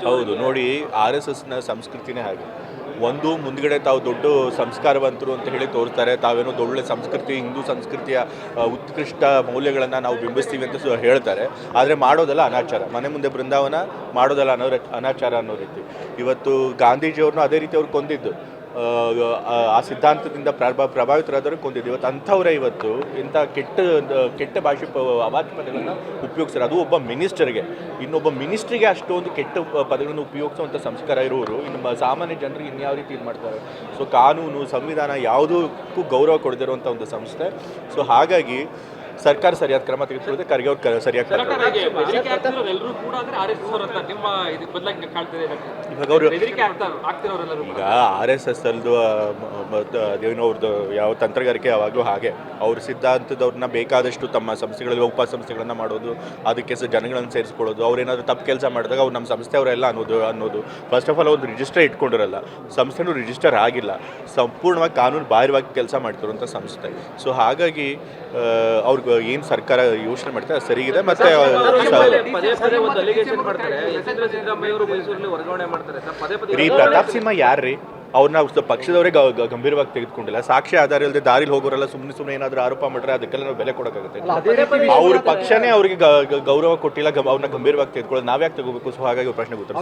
ಹೌದು ನೋಡಿ, RSSನ ಸಂಸ್ಕೃತಿನೇ ಹಾಗೆ. ಒಂದು ಮುಂದ್ಗಡೆ ತಾವು ದೊಡ್ಡ ಸಂಸ್ಕಾರವಂತರು ಅಂತ ಹೇಳಿ ತೋರ್ತಾರೆ, ತಾವೇನೋ ಒಳ್ಳೆ ಸಂಸ್ಕೃತಿ, ಹಿಂದೂ ಸಂಸ್ಕೃತಿಯ ಉತ್ಕೃಷ್ಟ ಮೌಲ್ಯಗಳನ್ನು ನಾವು ಬಿಂಬಿಸ್ತೀವಿ ಅಂತ ಹೇಳ್ತಾರೆ. ಆದರೆ ಮಾಡೋದಲ್ಲ ಅನಾಚಾರ. ಮನೆ ಮುಂದೆ ಬೃಂದಾವನ ಮಾಡೋದಲ್ಲ ಅನಾಚಾರ ಅನ್ನೋ ರೀತಿ. ಇವತ್ತು ಗಾಂಧೀಜಿಯವ್ರನ್ನೂ ಅದೇ ರೀತಿ ಅವ್ರು ಕೊಂದಿದ್ದು. ಆ ಸಿದ್ಧಾಂತದಿಂದ ಪ್ರಭಾವಿತರಾದವರು ಕೊಂದಿದ್ದು. ಇವತ್ತು ಅಂಥವರೇ ಇವತ್ತು ಇಂಥ ಕೆಟ್ಟ ಭಾಷೆ ಅವಾಚ್ಯ ಪದಗಳನ್ನು ಉಪಯೋಗಿಸ್ತಾರೆ. ಅದು ಒಬ್ಬ ಮಿನಿಸ್ಟರ್ಗೆ. ಇನ್ನೊಬ್ಬ ಮಿನಿಸ್ಟ್ರಿಗೆ ಅಷ್ಟೊಂದು ಕೆಟ್ಟ ಪದಗಳನ್ನು ಉಪಯೋಗಿಸುವಂಥ ಸಂಸ್ಕಾರ ಇರೋರು ಇನ್ನು ಸಾಮಾನ್ಯ ಜನರಿಗೆ ಇನ್ಯಾವ ರೀತಿ ಇದು ಮಾಡ್ತಾರೆ. ಸೊ ಕಾನೂನು, ಸಂವಿಧಾನ ಯಾವುದಕ್ಕೂ ಗೌರವ ಕೊಡದಿರುವಂಥ ಒಂದು ಸಂಸ್ಥೆ. ಸೊ ಹಾಗಾಗಿ ಸರ್ಕಾರ ಸರಿಯಾದ ಕ್ರಮ ತೆಗೆದುಕೊಳ್ಳದೆ ಖರ್ಗೆ ಅವ್ರು ಸರಿಯಾಗಿ ಈಗ RSS ಅಲ್ದು ಅದೇನೋರ್ದು ಯಾವ ತಂತ್ರಗಾರಿಕೆ ಯಾವಾಗಲೂ ಹಾಗೆ. ಅವ್ರ ಸಿದ್ಧಾಂತದವ್ರನ್ನ ಬೇಕಾದಷ್ಟು ತಮ್ಮ ಸಂಸ್ಥೆಗಳಲ್ಲಿ ಉಪಸಂಸ್ಥೆಗಳನ್ನು ಮಾಡೋದು, ಅದಕ್ಕೆ ಜನಗಳನ್ನು ಸೇರಿಸ್ಕೊಳ್ಳೋದು. ಅವ್ರೇನಾದರೂ ತಪ್ಪು ಕೆಲಸ ಮಾಡಿದಾಗ ಅವ್ರು ನಮ್ಮ ಸಂಸ್ಥೆಯವರೆಲ್ಲ ಅನ್ನೋದು ಫಸ್ಟ್ ಆಫ್ ಆಲ್ ಒಂದು ರಿಜಿಸ್ಟರ್ ಇಟ್ಕೊಂಡಿರಲ್ಲ, ಸಂಸ್ಥೆನೂ ರಿಜಿಸ್ಟರ್ ಆಗಿಲ್ಲ, ಸಂಪೂರ್ಣವಾಗಿ ಕಾನೂನು ಬಾಹಿರವಾಗಿ ಕೆಲಸ ಮಾಡ್ತಿರುವಂಥ ಸಂಸ್ಥೆ. ಸೊ ಹಾಗಾಗಿ ಅವ್ರಿಗೆ ಏನು ಸರ್ಕಾರ ಯೋಚನೆ ಮಾಡ್ತಾರೆ ಅದು ಸರಿಗಿದೆ. ಮತ್ತೆ ಪ್ರತಾಪ್ ಸಿಂಹ ಯಾರ್ರೀ? ಅವ್ರನ್ನ ಪಕ್ಷದವರೇ ಗಂಭೀರವಾಗಿ ತೆಗೆದುಕೊಂಡಿಲ್ಲ. ಸಾಕ್ಷಿ ಆಧಾರ ಇಲ್ಲದೆ ದಾರಿಲಿ ಹೋಗೋರೆಲ್ಲ ಸುಮ್ಮನೆ ಏನಾದರೂ ಆರೋಪ ಮಾಡಿದ್ರೆ ಅದಕ್ಕೆಲ್ಲ ನಾವು ಬೆಲೆ ಕೊಡೋಕ್ಕಾಗುತ್ತೆ. ಅವ್ರ ಪಕ್ಷನೇ ಅವ್ರಿಗೆ ಗೌರವ ಕೊಟ್ಟಿಲ್ಲ, ಅವ್ರನ್ನ ಗಂಭೀರವಾಗಿ ತೆಗೆದುಕೊಳ್ಳೋದು ನಾವ್ಯಾಕೆ ತಗೋಬೇಕು? ಸೊ ಹಾಗಾಗಿ ಪ್ರಶ್ನೆ ಗೊತ್ತಿಲ್ಲ.